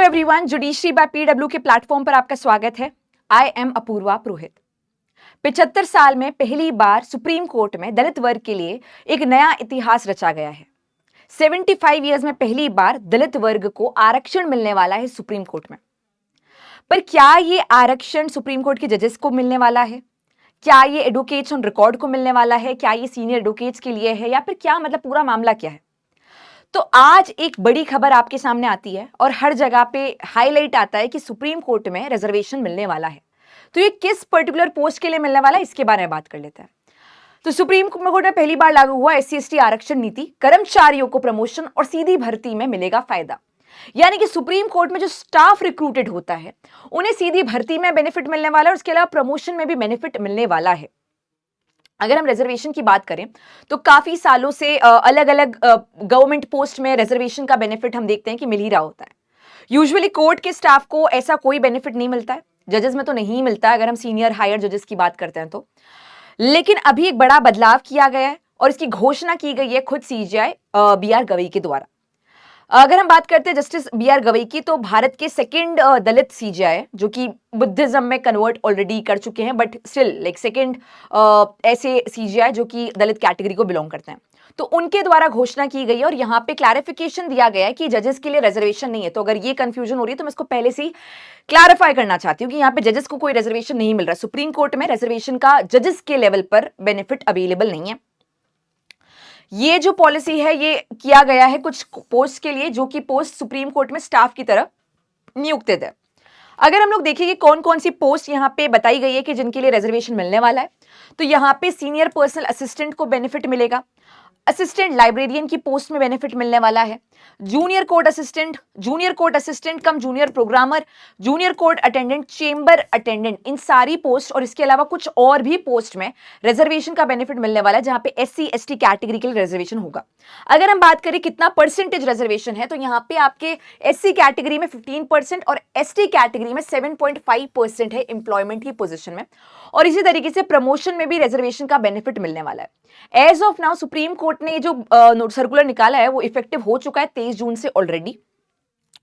Everyone, judiciary bye PW के platform पर आपका स्वागत है। आई एम अपूर्वा पुरोहित। 75 साल में पहली बार सुप्रीम कोर्ट में दलित वर्ग के लिए एक नया इतिहास रचा गया है। 75 ईयर्स में पहली बार दलित वर्ग को आरक्षण मिलने वाला है सुप्रीम कोर्ट में। पर क्या ये आरक्षण सुप्रीम कोर्ट के जजेस को मिलने वाला है? क्या ये एडवोकेट्स ऑन रिकॉर्ड को मिलने वाला है? क्या ये सीनियर एडवोकेट्स के लिए है, या फिर क्या मतलब पूरा मामला क्या है? तो आज एक बड़ी खबर आपके सामने आती है और हर जगह पे हाईलाइट आता है कि सुप्रीम कोर्ट में रिजर्वेशन मिलने वाला है। तो ये किस पर्टिकुलर पोस्ट के लिए मिलने वाला है, इसके बारे में बात कर लेते हैं। तो सुप्रीम कोर्ट में पहली बार लागू हुआ SC/ST आरक्षण नीति। कर्मचारियों को प्रमोशन और सीधी भर्ती में मिलेगा फायदा। यानी कि सुप्रीम कोर्ट में जो स्टाफ रिक्रूटेड होता है उन्हें सीधी भर्ती में बेनिफिट मिलने वाला है और उसके अलावा प्रमोशन में भी बेनिफिट मिलने वाला है। अगर हम रिजर्वेशन की बात करें तो काफी सालों से अलग अलग गवर्नमेंट पोस्ट में रिजर्वेशन का बेनिफिट हम देखते हैं कि मिल ही रहा होता है। यूजुअली कोर्ट के स्टाफ को ऐसा कोई बेनिफिट नहीं मिलता है, जजेस में तो नहीं मिलता है अगर हम सीनियर हायर जजेस की बात करते हैं तो। लेकिन अभी एक बड़ा बदलाव किया गया है और इसकी घोषणा की गई है खुद CJI BR गवई के द्वारा। अगर हम बात करते हैं जस्टिस BR गवई की, तो भारत के सेकंड दलित CJI है जो कि बुद्धिज्म में कन्वर्ट ऑलरेडी कर चुके हैं, बट स्टिल लाइक सेकंड ऐसे CJI जो कि दलित कैटेगरी को बिलोंग करते हैं। तो उनके द्वारा घोषणा की गई है और यहाँ पे क्लैरिफिकेशन दिया गया है कि जजेस के लिए रिजर्वेशन नहीं है। तो अगर ये कंफ्यूजन हो रही है तो मैं इसको पहले से ही क्लैरिफाई करना चाहती हूँ कि यहाँ पे जजेस को कोई रिजर्वेशन नहीं मिल रहा। सुप्रीम कोर्ट में रिजर्वेशन का जजेस के लेवल पर बेनिफिट अवेलेबल नहीं है। ये जो पॉलिसी है ये किया गया है कुछ पोस्ट के लिए जो कि पोस्ट सुप्रीम कोर्ट में स्टाफ की तरफ नियुक्तित है। अगर हम लोग देखें कि कौन कौन सी पोस्ट यहाँ पे बताई गई है कि जिनके लिए रिजर्वेशन मिलने वाला है, तो यहाँ पे सीनियर पर्सनल असिस्टेंट को बेनिफिट मिलेगा। असिस्टेंट लाइब्रेरियन की पोस्ट में बेनिफिट मिलने वाला है। Junior court assistant cum junior programmer, junior court attendant, chamber attendant, इन सारी पोस्ट और इसके अलावा कुछ और भी पोस्ट में रिजर्वेशन का बेनिफिट मिलने वाला है जहां पे SC/ST कैटेगरी के लिए रिजर्वेशन होगा। अगर हम बात करें कितना परसेंटेज रिजर्वेशन है, तो यहाँ पे आपके SC कैटेगरी में 15% और ST कैटेगरी में 7.5% है एम्प्लॉयमेंट की पोजीशन में। और इसी तरीके से प्रमोशन में भी रिजर्वेशन का बेनिफिट मिलने वाला है। As of now Supreme Court ने जो सर्कुलर निकाला है वो इफेक्टिव हो चुका है 23 जून से ऑलरेडी।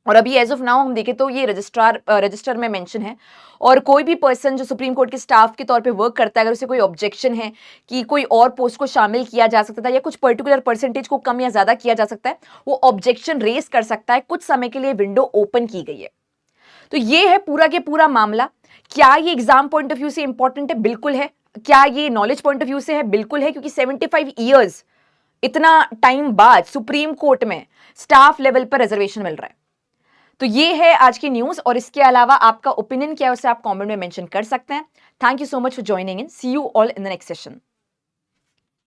और अभी एज ऑफ नाउ हम देखें तो ये रजिस्टर में मेंशन है। और कोई भी पर्सन जो सुप्रीम कोर्ट के स्टाफ के तौर पे वर्क करता है, अगर उसे कोई ऑब्जेक्शन है कि कोई और पोस्ट को शामिल किया जा सकता था या कुछ पर्टिकुलर परसेंटेज को कम या ज्यादा किया जा सकता है, वो ऑब्जेक्शन रेज कर सकता है। कुछ समय के लिए विंडो ओपन की गई है। तो ये है पूरा के पूरा मामला। क्या ये एग्जाम पॉइंट ऑफ व्यू से इंपॉर्टेंट है? बिल्कुल है। क्या ये नॉलेज पॉइंट ऑफ व्यू से है? बिल्कुल है, क्योंकि 75 ईयर्स, इतना टाइम बाद सुप्रीम कोर्ट में स्टाफ लेवल पर रिजर्वेशन मिल रहा है। तो ये है आज की न्यूज। और इसके अलावा आपका ओपिनियन क्या है उसे आप कमेंट में मेंशन कर सकते हैं। Thank you so much for joining in. See you all in the next session.